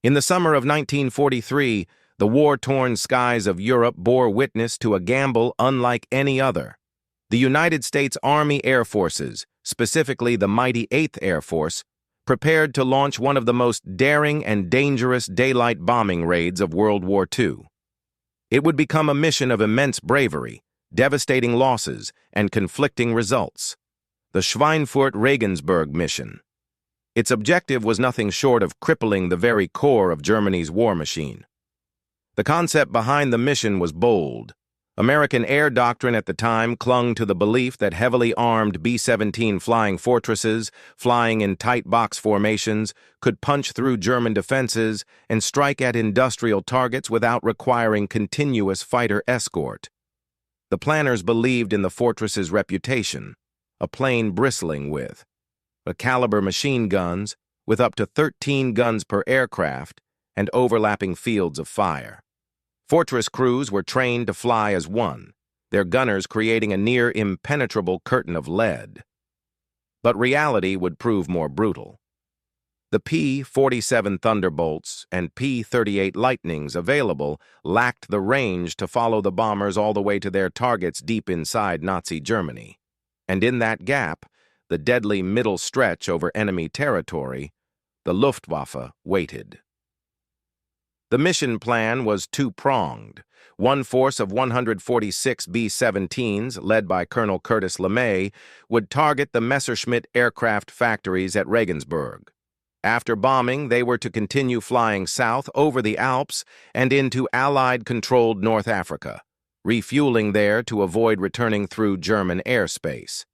In the summer of 1943, the war-torn skies of Europe bore witness to a gamble unlike any other. The United States Army Air Forces, specifically the mighty 8th Air Force, prepared to launch one of the most daring and dangerous daylight bombing raids of World War II. It would become a mission of immense bravery, devastating losses, and conflicting results. The Schweinfurt-Regensburg Mission. Its objective was nothing short of crippling the very core of Germany's war machine. The concept behind the mission was bold. American air doctrine at the time clung to the belief that heavily armed B-17 flying fortresses, flying in tight box formations, could punch through German defenses and strike at industrial targets without requiring continuous fighter escort. The planners believed in the fortress's reputation, a plane bristling with caliber machine guns with up to 13 guns per aircraft and overlapping fields of fire. Fortress crews were trained to fly as one, their gunners creating a near impenetrable curtain of lead. But reality would prove more brutal. The P-47 Thunderbolts and P-38 Lightnings available lacked the range to follow the bombers all the way to their targets deep inside Nazi Germany. And in that gap, the deadly middle stretch over enemy territory, the Luftwaffe waited. The mission plan was two-pronged. One force of 146 B-17s, led by Colonel Curtis LeMay, would target the Messerschmitt aircraft factories at Regensburg. After bombing, they were to continue flying south over the Alps and into Allied-controlled North Africa, refueling there to avoid returning through German airspace.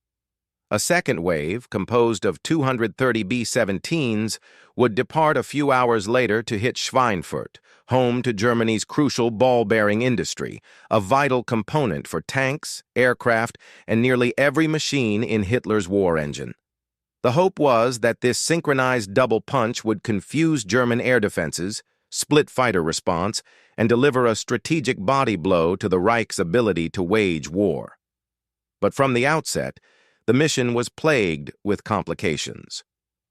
A second wave, composed of 230 B-17s, would depart a few hours later to hit Schweinfurt, home to Germany's crucial ball-bearing industry, a vital component for tanks, aircraft, and nearly every machine in Hitler's war engine. The hope was that this synchronized double punch would confuse German air defenses, split fighter response, and deliver a strategic body blow to the Reich's ability to wage war. But from the outset, the mission was plagued with complications.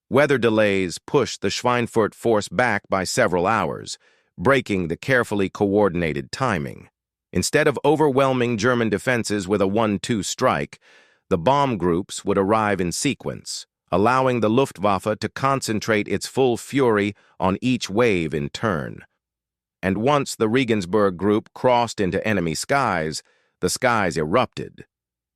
Weather delays pushed the Schweinfurt force back by several hours, breaking the carefully coordinated timing. Instead of overwhelming German defenses with a 1-2 strike, the bomb groups would arrive in sequence, allowing the Luftwaffe to concentrate its full fury on each wave in turn. And once the Regensburg group crossed into enemy skies, the skies erupted.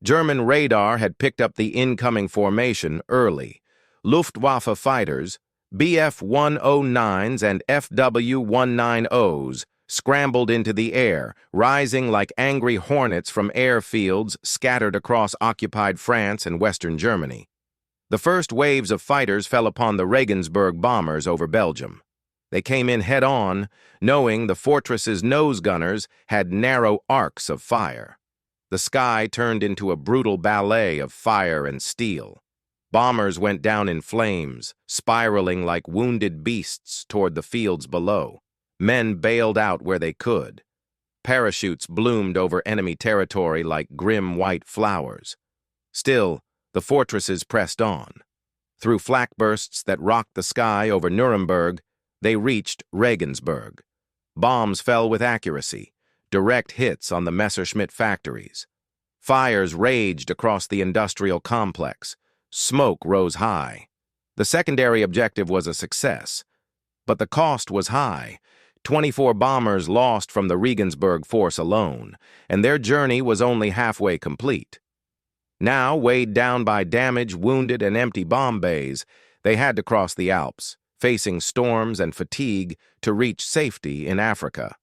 German radar had picked up the incoming formation early. Luftwaffe fighters, Bf-109s and Fw-190s, scrambled into the air, rising like angry hornets from airfields scattered across occupied France and Western Germany. The first waves of fighters fell upon the Regensburg bombers over Belgium. They came in head-on, knowing the fortress's nose gunners had narrow arcs of fire. The sky turned into a brutal ballet of fire and steel. Bombers went down in flames, spiraling like wounded beasts toward the fields below. Men bailed out where they could. Parachutes bloomed over enemy territory like grim white flowers. Still, the fortresses pressed on. Through flak bursts that rocked the sky over Nuremberg, they reached Regensburg. Bombs fell with accuracy, direct hits on the Messerschmitt factories. Fires raged across the industrial complex. Smoke rose high. The secondary objective was a success, but the cost was high. 24 bombers lost from the Regensburg force alone, and their journey was only halfway complete. Now, weighed down by damage, wounded, and empty bomb bays, they had to cross the Alps, facing storms and fatigue to reach safety in Africa.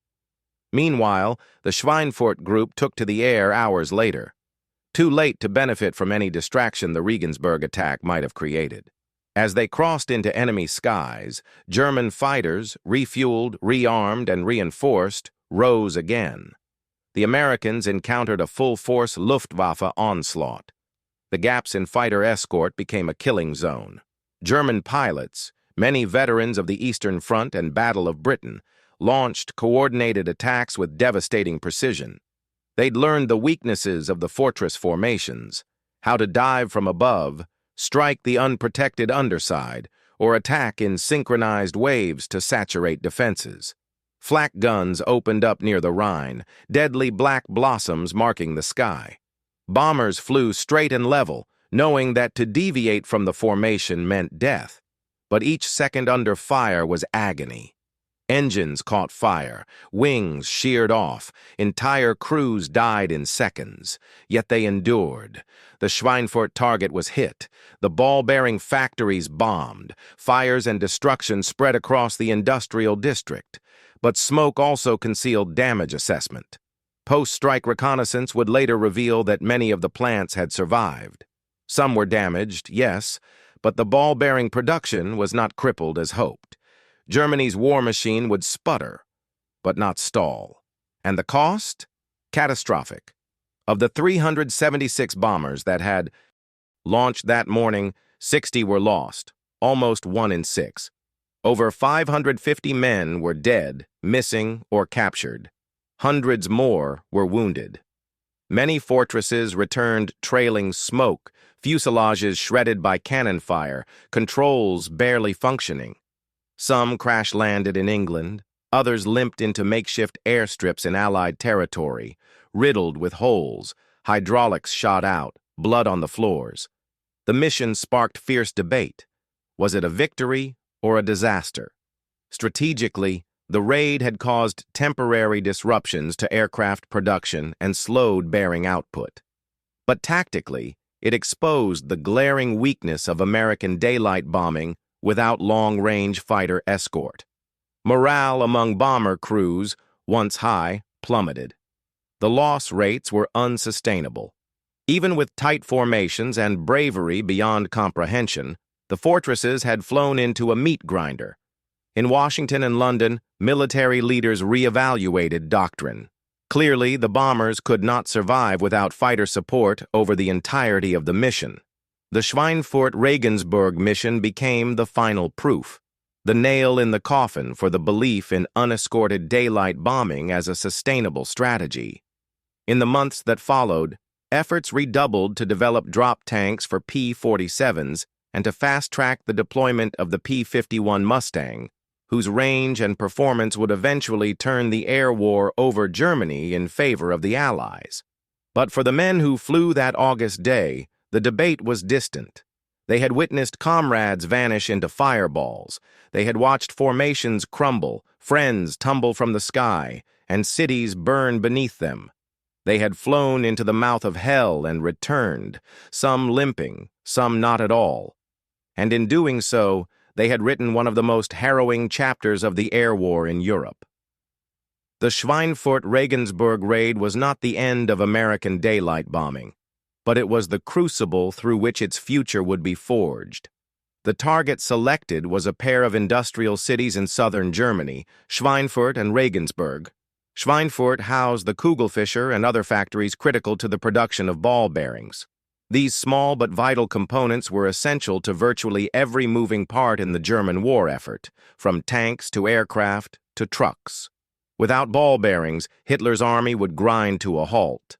Meanwhile, the Schweinfurt group took to the air hours later, too late to benefit from any distraction the Regensburg attack might have created. As they crossed into enemy skies, German fighters, refueled, rearmed, and reinforced, rose again. The Americans encountered a full-force Luftwaffe onslaught. The gaps in fighter escort became a killing zone. German pilots, many veterans of the Eastern Front and Battle of Britain, launched coordinated attacks with devastating precision. They'd learned the weaknesses of the fortress formations, how to dive from above, strike the unprotected underside, or attack in synchronized waves to saturate defenses. Flak guns opened up near the Rhine, deadly black blossoms marking the sky. Bombers flew straight and level, knowing that to deviate from the formation meant death. But each second under fire was agony. Engines caught fire, wings sheared off, entire crews died in seconds. Yet they endured. The Schweinfurt target was hit, the ball-bearing factories bombed, fires and destruction spread across the industrial district. But smoke also concealed damage assessment. Post-strike reconnaissance would later reveal that many of the plants had survived. Some were damaged, yes, but the ball-bearing production was not crippled as hoped. Germany's war machine would sputter, but not stall. And the cost? Catastrophic. Of the 376 bombers that had launched that morning, 60 were lost, almost 1 in 6. Over 550 men were dead, missing, or captured. Hundreds more were wounded. Many fortresses returned trailing smoke, fuselages shredded by cannon fire, controls barely functioning. Some crash-landed in England, others limped into makeshift airstrips in Allied territory, riddled with holes, hydraulics shot out, blood on the floors. The mission sparked fierce debate. Was it a victory or a disaster? Strategically, the raid had caused temporary disruptions to aircraft production and slowed bearing output. But tactically, it exposed the glaring weakness of American daylight bombing without long-range fighter escort. Morale among bomber crews, once high, plummeted. The loss rates were unsustainable. Even with tight formations and bravery beyond comprehension, the fortresses had flown into a meat grinder. In Washington and London, military leaders reevaluated doctrine. Clearly, the bombers could not survive without fighter support over the entirety of the mission. The Schweinfurt-Regensburg mission became the final proof, the nail in the coffin for the belief in unescorted daylight bombing as a sustainable strategy. In the months that followed, efforts redoubled to develop drop tanks for P-47s and to fast-track the deployment of the P-51 Mustang, whose range and performance would eventually turn the air war over Germany in favor of the Allies. But for the men who flew that August day, the debate was distant. They had witnessed comrades vanish into fireballs. They had watched formations crumble, friends tumble from the sky, and cities burn beneath them. They had flown into the mouth of hell and returned, some limping, some not at all. And in doing so, they had written one of the most harrowing chapters of the air war in Europe. The Schweinfurt-Regensburg raid was not the end of American daylight bombing, but it was the crucible through which its future would be forged. The target selected was a pair of industrial cities in southern Germany, Schweinfurt and Regensburg. Schweinfurt housed the Kugelfischer and other factories critical to the production of ball bearings. These small but vital components were essential to virtually every moving part in the German war effort, from tanks to aircraft to trucks. Without ball bearings, Hitler's army would grind to a halt.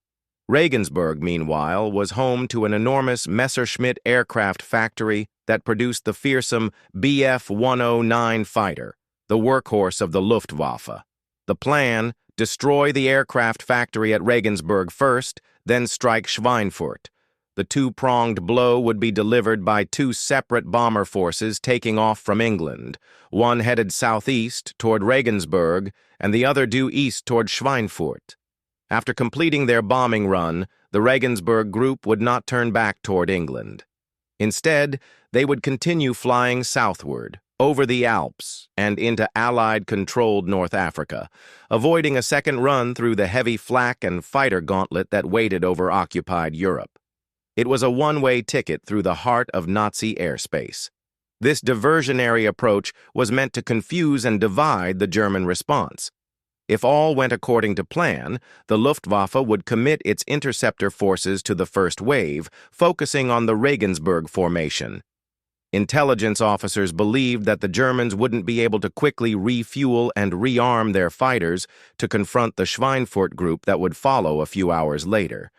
Regensburg, meanwhile, was home to an enormous Messerschmitt aircraft factory that produced the fearsome Bf-109 fighter, the workhorse of the Luftwaffe. The plan: destroy the aircraft factory at Regensburg first, then strike Schweinfurt. The two-pronged blow would be delivered by two separate bomber forces taking off from England, one headed southeast toward Regensburg and the other due east toward Schweinfurt. After completing their bombing run, the Regensburg group would not turn back toward England. Instead, they would continue flying southward, over the Alps, and into Allied-controlled North Africa, avoiding a second run through the heavy flak and fighter gauntlet that waited over occupied Europe. It was a one-way ticket through the heart of Nazi airspace. This diversionary approach was meant to confuse and divide the German response. If all went according to plan, the Luftwaffe would commit its interceptor forces to the first wave, focusing on the Regensburg formation. Intelligence officers believed that the Germans wouldn't be able to quickly refuel and rearm their fighters to confront the Schweinfurt group that would follow a few hours later.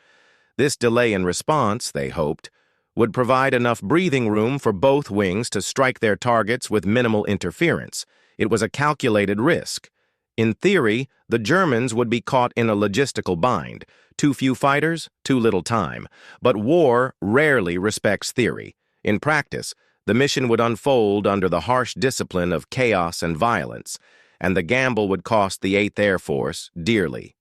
This delay in response, they hoped, would provide enough breathing room for both wings to strike their targets with minimal interference. It was a calculated risk. In theory, the Germans would be caught in a logistical bind. Too few fighters, too little time. But war rarely respects theory. In practice, the mission would unfold under the harsh discipline of chaos and violence, and the gamble would cost the 8th Air Force dearly.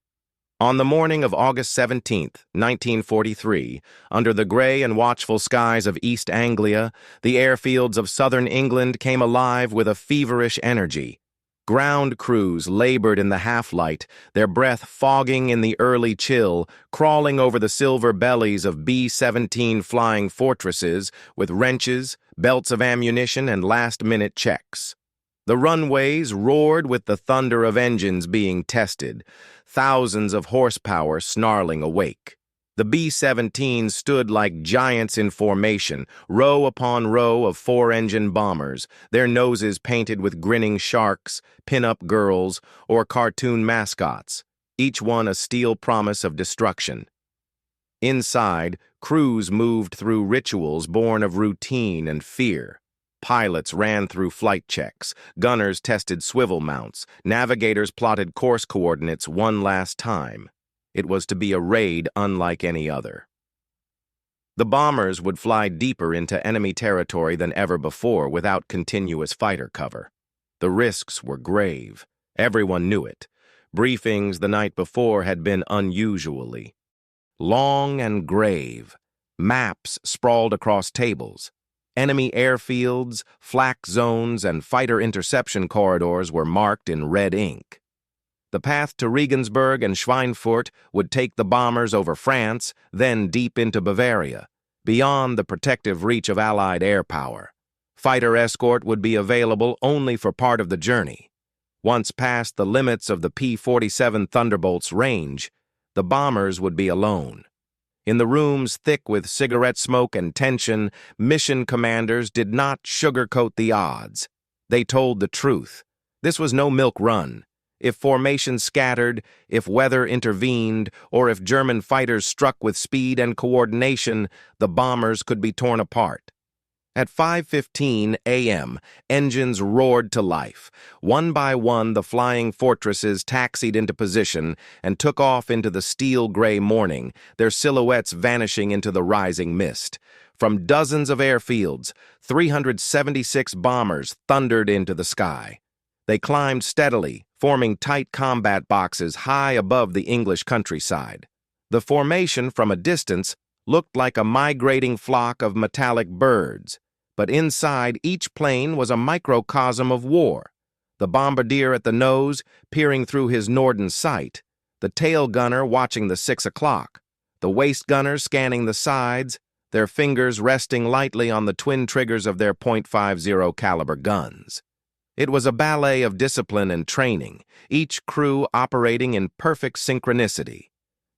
On the morning of August 17, 1943, under the gray and watchful skies of East Anglia, the airfields of southern England came alive with a feverish energy. Ground crews labored in the half-light, their breath fogging in the early chill, crawling over the silver bellies of B-17 flying fortresses with wrenches, belts of ammunition, and last-minute checks. The runways roared with the thunder of engines being tested, thousands of horsepower snarling awake. The B-17 stood like giants in formation, row upon row of four-engine bombers, their noses painted with grinning sharks, pin-up girls, or cartoon mascots, each one a steel promise of destruction. Inside, crews moved through rituals born of routine and fear. Pilots ran through flight checks, gunners tested swivel mounts, navigators plotted course coordinates one last time. It was to be a raid unlike any other. The bombers would fly deeper into enemy territory than ever before without continuous fighter cover. The risks were grave. Everyone knew it. Briefings the night before had been unusually long and grave. Maps sprawled across tables. Enemy airfields, flak zones, and fighter interception corridors were marked in red ink. The path to Regensburg and Schweinfurt would take the bombers over France, then deep into Bavaria, beyond the protective reach of Allied air power. Fighter escort would be available only for part of the journey. Once past the limits of the P-47 Thunderbolt's range, the bombers would be alone. In the rooms thick with cigarette smoke and tension, mission commanders did not sugarcoat the odds. They told the truth. This was no milk run. If formation scattered, if weather intervened, or if German fighters struck with speed and coordination, the bombers could be torn apart. At 5:15 a.m., engines roared to life. One by one, the flying fortresses taxied into position and took off into the steel-gray morning, their silhouettes vanishing into the rising mist. From dozens of airfields, 376 bombers thundered into the sky. They climbed steadily, forming tight combat boxes high above the English countryside. The formation from a distance looked like a migrating flock of metallic birds, but inside each plane was a microcosm of war. The bombardier at the nose, peering through his Norden sight, the tail gunner watching the 6 o'clock, the waist gunner scanning the sides, their fingers resting lightly on the twin triggers of their .50 caliber guns. It was a ballet of discipline and training, each crew operating in perfect synchronicity,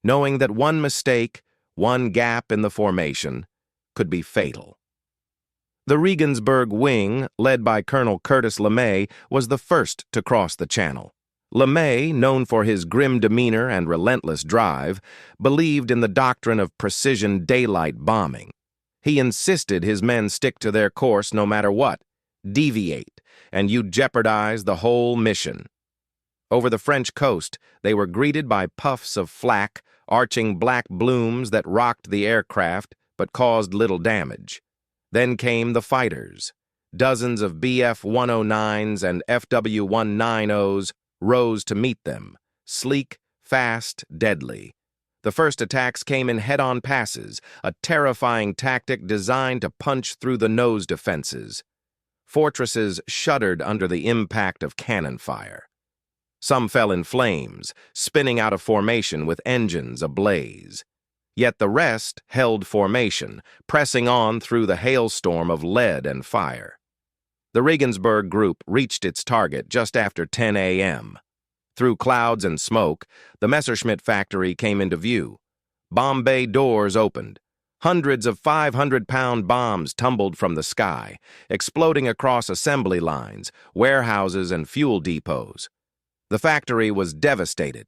knowing that one mistake, one gap in the formation, could be fatal. The Regensburg wing, led by Colonel Curtis LeMay, was the first to cross the channel. LeMay, known for his grim demeanor and relentless drive, believed in the doctrine of precision daylight bombing. He insisted his men stick to their course no matter what. Deviate, and you'd jeopardize the whole mission. Over the French coast, they were greeted by puffs of flak, arching black blooms that rocked the aircraft but caused little damage. Then came the fighters. Dozens of Bf-109s and FW-190s rose to meet them, sleek, fast, deadly. The first attacks came in head-on passes, a terrifying tactic designed to punch through the nose defenses. Fortresses shuddered under the impact of cannon fire. Some fell in flames, spinning out of formation with engines ablaze. Yet the rest held formation, pressing on through the hailstorm of lead and fire. The Regensburg group reached its target just after 10 a.m. Through clouds and smoke, the Messerschmitt factory came into view. Bomb bay doors opened. Hundreds of 500-pound bombs tumbled from the sky, exploding across assembly lines, warehouses, and fuel depots. The factory was devastated.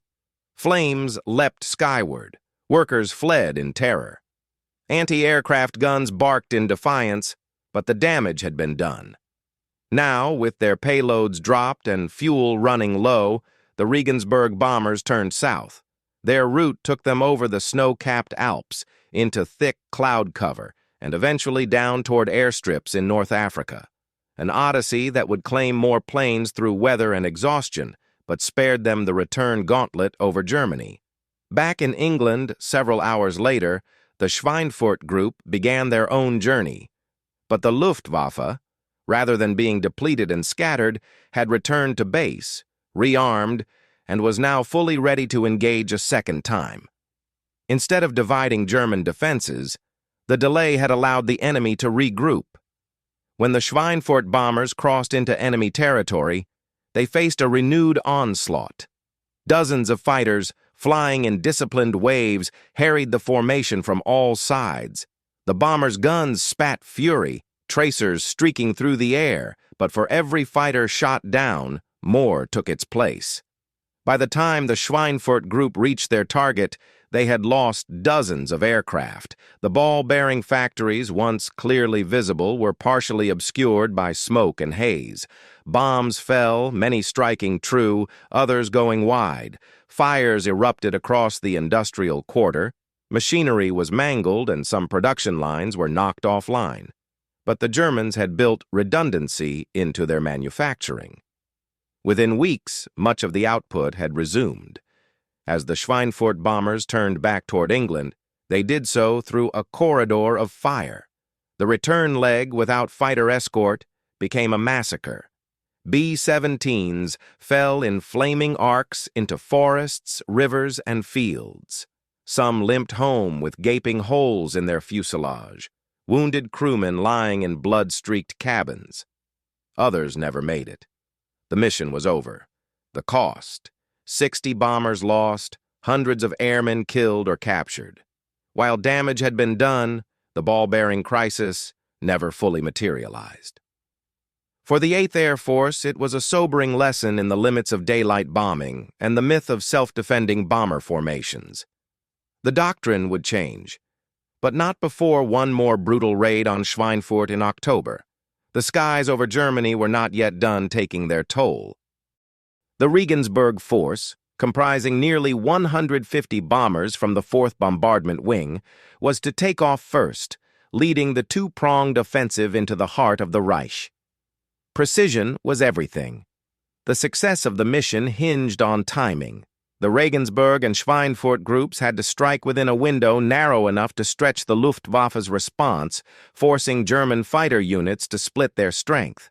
Flames leapt skyward. Workers fled in terror. Anti-aircraft guns barked in defiance, but the damage had been done. Now, with their payloads dropped and fuel running low, the Regensburg bombers turned south. Their route took them over the snow-capped Alps, into thick cloud cover, and eventually down toward airstrips in North Africa. An odyssey that would claim more planes through weather and exhaustion, but spared them the return gauntlet over Germany. Back in England, several hours later, the Schweinfurt group began their own journey. But the Luftwaffe, rather than being depleted and scattered, had returned to base, rearmed, and was now fully ready to engage a second time. Instead of dividing German defenses, the delay had allowed the enemy to regroup. When the Schweinfurt bombers crossed into enemy territory, they faced a renewed onslaught. Dozens of fighters, flying in disciplined waves, harried the formation from all sides. The bombers' guns spat fury, tracers streaking through the air, but for every fighter shot down, more took its place. By the time the Schweinfurt group reached their target, they had lost dozens of aircraft. The ball-bearing factories, once clearly visible, were partially obscured by smoke and haze. Bombs fell, many striking true, others going wide. Fires erupted across the industrial quarter. Machinery was mangled and some production lines were knocked offline. But the Germans had built redundancy into their manufacturing. Within weeks, much of the output had resumed. As the Schweinfurt bombers turned back toward England, they did so through a corridor of fire. The return leg without fighter escort became a massacre. B-17s fell in flaming arcs into forests, rivers, and fields. Some limped home with gaping holes in their fuselage, wounded crewmen lying in blood-streaked cabins. Others never made it. The mission was over. The cost: 60 bombers lost, hundreds of airmen killed or captured. While damage had been done, the ball-bearing crisis never fully materialized. For the 8th Air Force, it was a sobering lesson in the limits of daylight bombing and the myth of self-defending bomber formations. The doctrine would change, but not before one more brutal raid on Schweinfurt in October. The skies over Germany were not yet done taking their toll. The Regensburg force, comprising nearly 150 bombers from the 4th Bombardment Wing, was to take off first, leading the two-pronged offensive into the heart of the Reich. Precision was everything. The success of the mission hinged on timing. The Regensburg and Schweinfurt groups had to strike within a window narrow enough to stretch the Luftwaffe's response, forcing German fighter units to split their strength.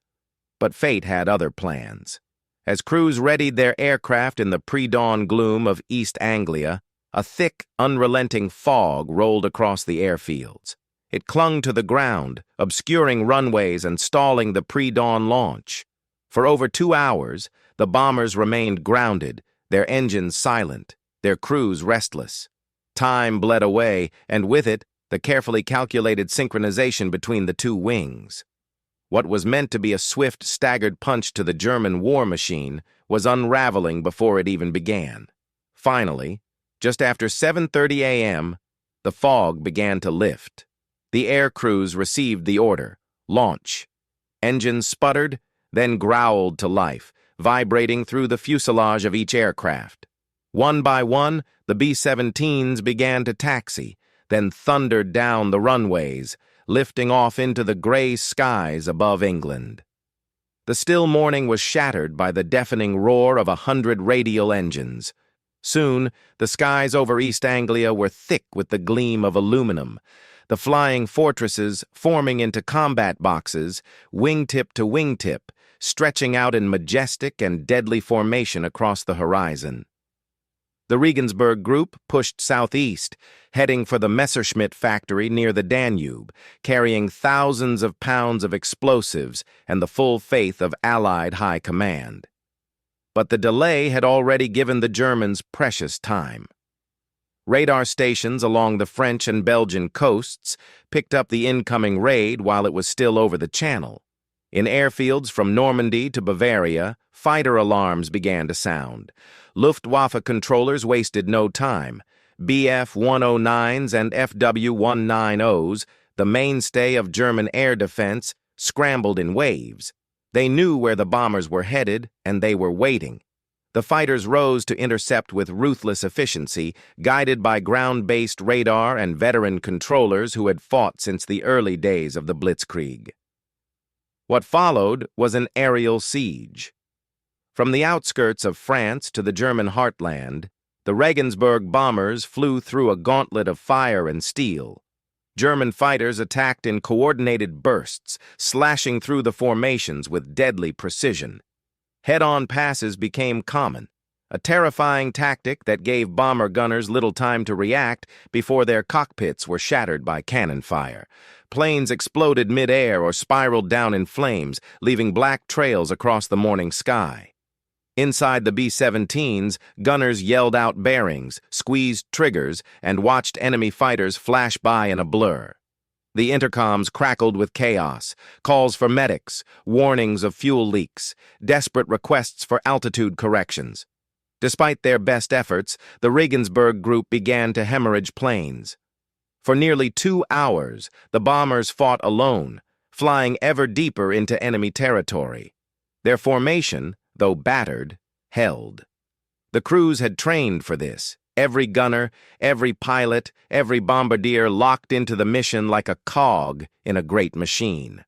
But fate had other plans. As crews readied their aircraft in the pre-dawn gloom of East Anglia, a thick, unrelenting fog rolled across the airfields. It clung to the ground, obscuring runways and stalling the pre-dawn launch. For over 2 hours, the bombers remained grounded, their engines silent, their crews restless. Time bled away, and with it, the carefully calculated synchronization between the two wings. What was meant to be a swift, staggered punch to the German war machine was unraveling before it even began. Finally, just after 7:30 a.m., the fog began to lift. The aircrews received the order: launch. Engines sputtered, then growled to life, vibrating through the fuselage of each aircraft. One by one, the B-17s began to taxi, then thundered down the runways, lifting off into the gray skies above England. The still morning was shattered by the deafening roar of 100 radial engines. Soon, the skies over East Anglia were thick with the gleam of aluminum, the flying fortresses forming into combat boxes, wingtip to wingtip, stretching out in majestic and deadly formation across the horizon. The Regensburg group pushed southeast, heading for the Messerschmitt factory near the Danube, carrying thousands of pounds of explosives and the full faith of Allied high command. But the delay had already given the Germans precious time. Radar stations along the French and Belgian coasts picked up the incoming raid while it was still over the Channel. In airfields from Normandy to Bavaria, fighter alarms began to sound. Luftwaffe controllers wasted no time. Bf-109s and FW-190s, the mainstay of German air defense, scrambled in waves. They knew where the bombers were headed, and they were waiting. The fighters rose to intercept with ruthless efficiency, guided by ground-based radar and veteran controllers who had fought since the early days of the Blitzkrieg. What followed was an aerial siege. From the outskirts of France to the German heartland, the Regensburg bombers flew through a gauntlet of fire and steel. German fighters attacked in coordinated bursts, slashing through the formations with deadly precision. Head-on passes became common, a terrifying tactic that gave bomber gunners little time to react before their cockpits were shattered by cannon fire. Planes exploded mid-air or spiraled down in flames, leaving black trails across the morning sky. Inside the B-17s, gunners yelled out bearings, squeezed triggers, and watched enemy fighters flash by in a blur. The intercoms crackled with chaos, calls for medics, warnings of fuel leaks, desperate requests for altitude corrections. Despite their best efforts, the Regensburg group began to hemorrhage planes. For nearly 2 hours, the bombers fought alone, flying ever deeper into enemy territory. Their formation, though battered, held. The crews had trained for this. Every gunner, every pilot, every bombardier locked into the mission like a cog in a great machine.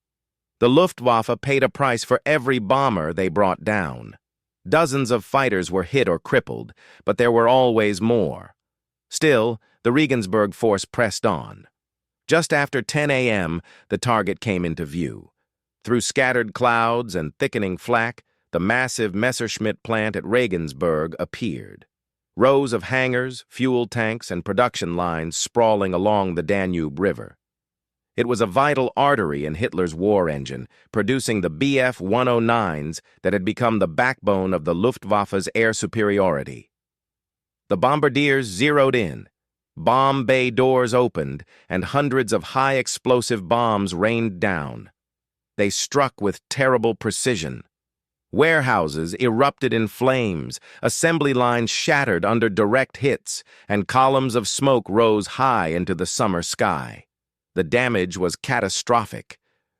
The Luftwaffe paid a price for every bomber they brought down. Dozens of fighters were hit or crippled, but there were always more. Still, the Regensburg force pressed on. Just after 10 a.m., the target came into view. Through scattered clouds and thickening flak, the massive Messerschmitt plant at Regensburg appeared. Rows of hangars, fuel tanks, and production lines sprawling along the Danube River. It was a vital artery in Hitler's war engine, producing the Bf-109s that had become the backbone of the Luftwaffe's air superiority. The bombardiers zeroed in. Bomb bay doors opened, and hundreds of high-explosive bombs rained down. They struck with terrible precision. Warehouses erupted in flames, assembly lines shattered under direct hits, and columns of smoke rose high into the summer sky. The damage was catastrophic.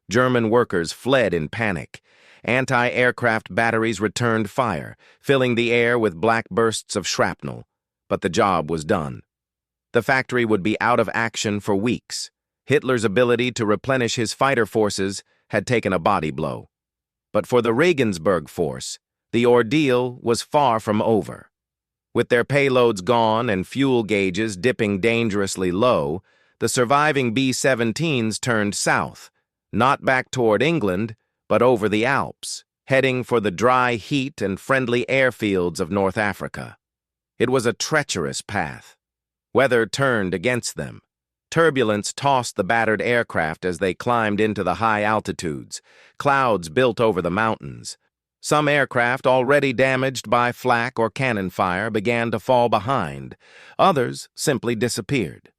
German workers fled in panic. Anti-aircraft batteries returned fire, filling the air with black bursts of shrapnel. But the job was done. The factory would be out of action for weeks. Hitler's ability to replenish his fighter forces had taken a body blow. But for the Regensburg force, the ordeal was far from over. With their payloads gone and fuel gauges dipping dangerously low, the surviving B-17s turned south, not back toward England, but over the Alps, heading for the dry heat and friendly airfields of North Africa. It was a treacherous path. Weather turned against them. Turbulence tossed the battered aircraft as they climbed into the high altitudes. Clouds built over the mountains. Some aircraft, already damaged by flak or cannon fire, began to fall behind. Others simply disappeared.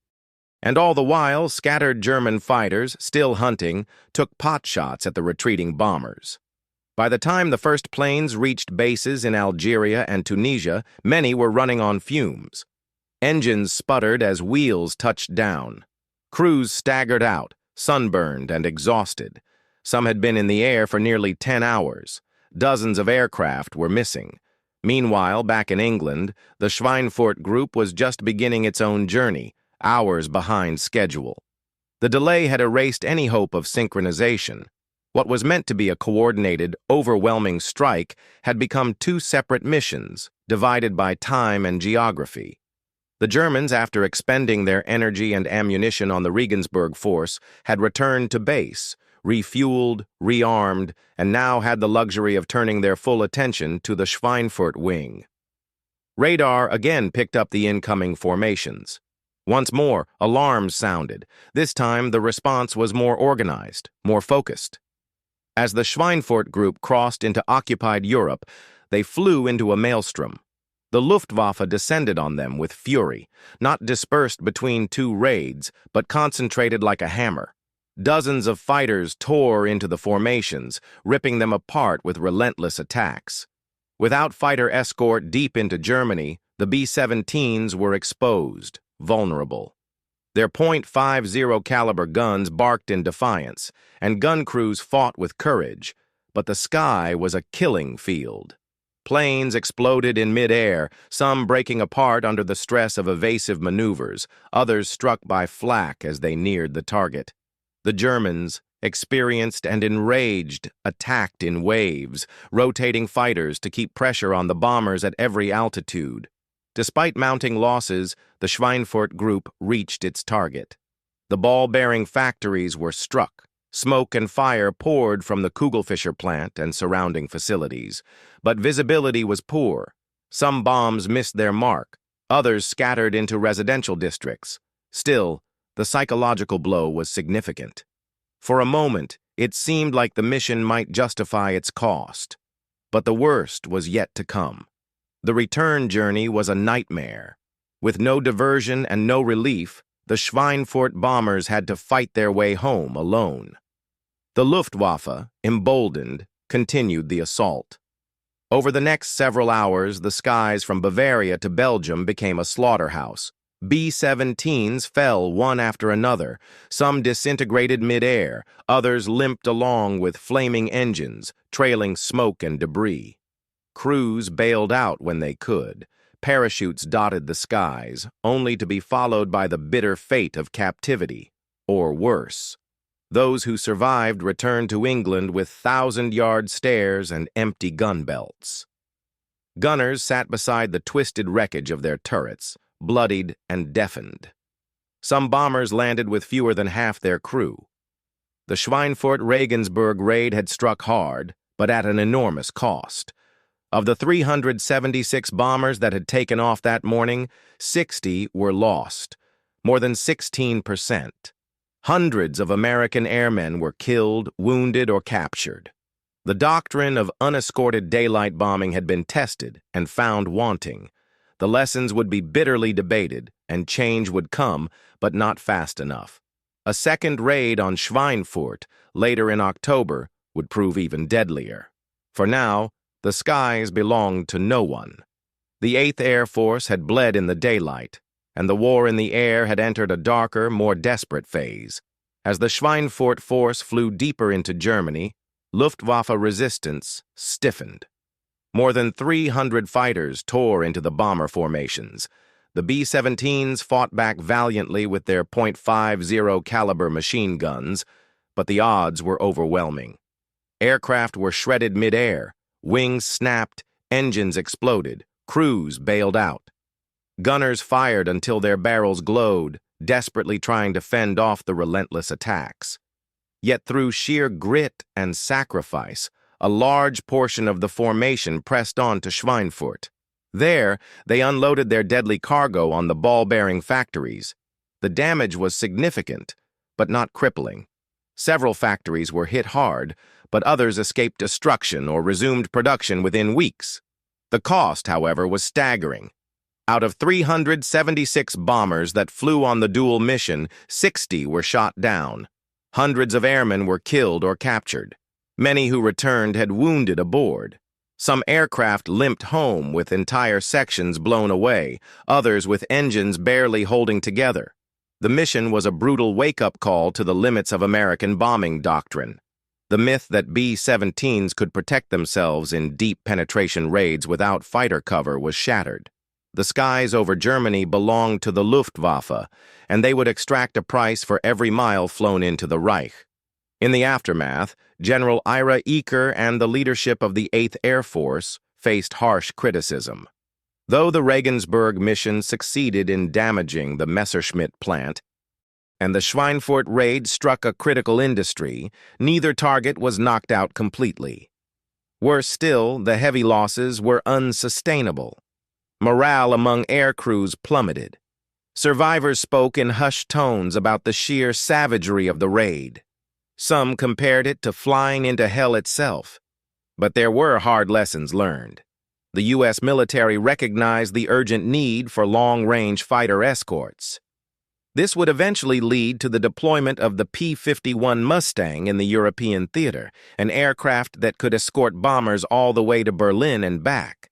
And all the while, scattered German fighters, still hunting, took potshots at the retreating bombers. By the time the first planes reached bases in Algeria and Tunisia, many were running on fumes. Engines sputtered as wheels touched down. Crews staggered out, sunburned and exhausted. Some had been in the air for nearly 10 hours. Dozens of aircraft were missing. Meanwhile, back in England, the Schweinfurt group was just beginning its own journey, hours behind schedule. The delay had erased any hope of synchronization. What was meant to be a coordinated, overwhelming strike had become 2 separate missions, divided by time and geography. The Germans, after expending their energy and ammunition on the Regensburg force, had returned to base, refueled, rearmed, and now had the luxury of turning their full attention to the Schweinfurt wing. Radar again picked up the incoming formations. Once more, alarms sounded. This time, the response was more organized, more focused. As the Schweinfurt group crossed into occupied Europe, they flew into a maelstrom. The Luftwaffe descended on them with fury, not dispersed between 2 raids, but concentrated like a hammer. Dozens of fighters tore into the formations, ripping them apart with relentless attacks. Without fighter escort deep into Germany, The B-17s were exposed, vulnerable. Their .50 caliber guns barked in defiance, and gun crews fought with courage, but the sky was a killing field. Planes exploded in mid-air, some breaking apart under the stress of evasive maneuvers, others struck by flak as they neared the target. The Germans, experienced and enraged, attacked in waves, rotating fighters to keep pressure on the bombers at every altitude. Despite mounting losses, the Schweinfurt group reached its target. The ball-bearing factories were struck. Smoke and fire poured from the Kugelfischer plant and surrounding facilities, but visibility was poor. Some bombs missed their mark, others scattered into residential districts. Still, the psychological blow was significant. For a moment, it seemed like the mission might justify its cost. But the worst was yet to come. The return journey was a nightmare. With no diversion and no relief, the Schweinfurt bombers had to fight their way home alone. The Luftwaffe, emboldened, continued the assault. Over the next several hours, the skies from Bavaria to Belgium became a slaughterhouse. B-17s fell one after another. Some disintegrated mid-air, others limped along with flaming engines, trailing smoke and debris. Crews bailed out when they could. Parachutes dotted the skies, only to be followed by the bitter fate of captivity, or worse. Those who survived returned to England with 1,000-yard stares and empty gun belts. Gunners sat beside the twisted wreckage of their turrets, bloodied and deafened. Some bombers landed with fewer than half their crew. The Schweinfurt-Regensburg raid had struck hard, but at an enormous cost. Of the 376 bombers that had taken off that morning, 60 were lost, more than 16%. Hundreds of American airmen were killed, wounded, or captured. The doctrine of unescorted daylight bombing had been tested and found wanting. The lessons would be bitterly debated, and change would come, but not fast enough. A second raid on Schweinfurt, later in October, would prove even deadlier. For now, the skies belonged to no one. The 8th Air Force had bled in the daylight, and the war in the air had entered a darker, more desperate phase. As the Schweinfurt force flew deeper into Germany, Luftwaffe resistance stiffened. More than 300 fighters tore into the bomber formations. The B-17s fought back valiantly with their .50 caliber machine guns, but the odds were overwhelming. Aircraft were shredded mid-air, wings snapped, engines exploded, crews bailed out. Gunners fired until their barrels glowed, desperately trying to fend off the relentless attacks. Yet through sheer grit and sacrifice, a large portion of the formation pressed on to Schweinfurt. There, they unloaded their deadly cargo on the ball-bearing factories. The damage was significant, but not crippling. Several factories were hit hard, but others escaped destruction or resumed production within weeks. The cost, however, was staggering. Out of 376 bombers that flew on the dual mission, 60 were shot down. Hundreds of airmen were killed or captured. Many who returned had wounded aboard. Some aircraft limped home with entire sections blown away, others with engines barely holding together. The mission was a brutal wake-up call to the limits of American bombing doctrine. The myth that B-17s could protect themselves in deep penetration raids without fighter cover was shattered. The skies over Germany belonged to the Luftwaffe, and they would extract a price for every mile flown into the Reich. In the aftermath, General Ira Eaker and the leadership of the 8th Air Force faced harsh criticism. Though the Regensburg Mission succeeded in damaging the Messerschmitt plant, and the Schweinfurt raid struck a critical industry, neither target was knocked out completely. Worse still, the heavy losses were unsustainable. Morale among air crews plummeted. Survivors spoke in hushed tones about the sheer savagery of the raid. Some compared it to flying into hell itself. But there were hard lessons learned. The U.S. military recognized the urgent need for long-range fighter escorts. This would eventually lead to the deployment of the P-51 Mustang in the European theater, an aircraft that could escort bombers all the way to Berlin and back.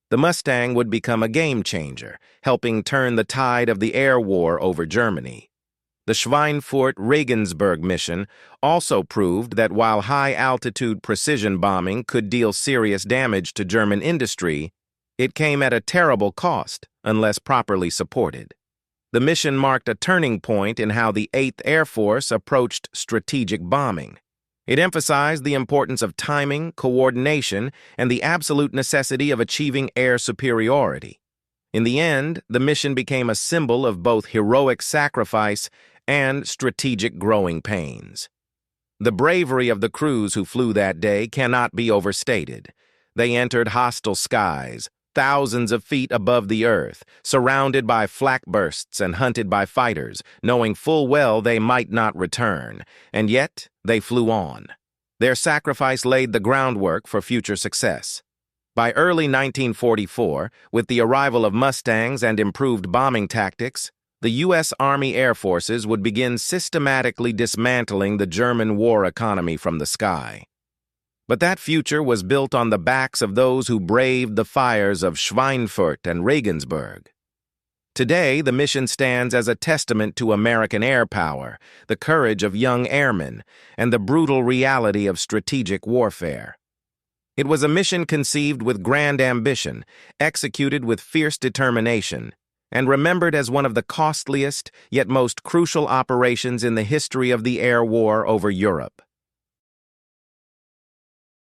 The Mustang would become a game changer, helping turn the tide of the air war over Germany. The Schweinfurt-Regensburg mission also proved that while high-altitude precision bombing could deal serious damage to German industry, it came at a terrible cost unless properly supported. The mission marked a turning point in how the 8th Air Force approached strategic bombing. It emphasized the importance of timing, coordination, and the absolute necessity of achieving air superiority. In the end, the mission became a symbol of both heroic sacrifice and strategic growing pains. The bravery of the crews who flew that day cannot be overstated. They entered hostile skies, thousands of feet above the earth, surrounded by flak bursts and hunted by fighters, knowing full well they might not return, and yet they flew on. Their sacrifice laid the groundwork for future success. By early 1944, with the arrival of Mustangs and improved bombing tactics, the U.S. Army Air Forces would begin systematically dismantling the German war economy from the sky. But that future was built on the backs of those who braved the fires of Schweinfurt and Regensburg. Today, the mission stands as a testament to American air power, the courage of young airmen, and the brutal reality of strategic warfare. It was a mission conceived with grand ambition, executed with fierce determination, and remembered as one of the costliest yet most crucial operations in the history of the air war over Europe.